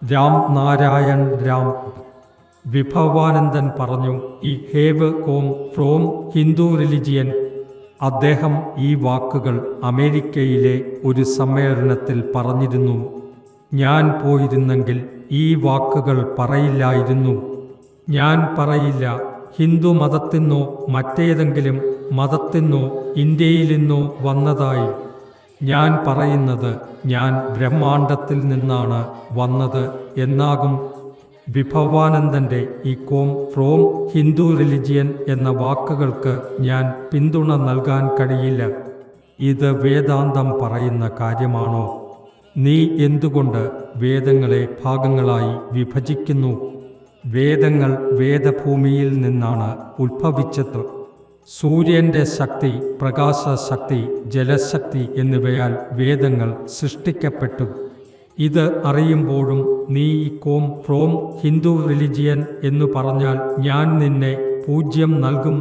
രാം നാരായൺ രാം. വിഭവാനന്ദൻ പറഞ്ഞു, "I have come from Hindu religion." അദ്ദേഹം ഈ വാക്കുകൾ അമേരിക്കയിലെ ഒരു സമ്മേളനത്തിൽ പറഞ്ഞിരുന്നു. ഞാൻ പോയിരുന്നെങ്കിൽ ഈ വാക്കുകൾ പറയില്ലായിരുന്നു. ഞാൻ പറയില്ല ഹിന്ദു മതത്തിന്നോ മറ്റേതെങ്കിലും മതത്തിന്നോ ഇന്ത്യയിൽ നിന്നോ വന്നതായി. ഞാൻ പറയുന്നത് ഞാൻ ബ്രഹ്മാണ്ഡത്തിൽ നിന്നാണ് വന്നത് എന്നാകും. വിഭവാനന്ദൻ്റെ "I come from Hindu religion" എന്ന വാക്കുകൾക്ക് ഞാൻ പിന്തുണ നൽകാൻ കഴിയില്ല. ഇത് വേദാന്തം പറയുന്ന കാര്യമാണോ? നീ എന്തുകൊണ്ട് വേദങ്ങളെ ഭാഗങ്ങളായി വിഭജിക്കുന്നു? വേദങ്ങൾ വേദഭൂമിയിൽ നിന്നാണ് ഉത്ഭവിച്ചത്. സൂര്യൻ്റെ ശക്തി, പ്രകാശശക്തി, ജലശക്തി എന്നിവയാൽ വേദങ്ങൾ സൃഷ്ടിക്കപ്പെട്ടു. ഇത് അറിയുമ്പോഴും നീ "I come from Hindu religion" എന്നു പറഞ്ഞാൽ ഞാൻ നിന്നെ 0 നൽകും.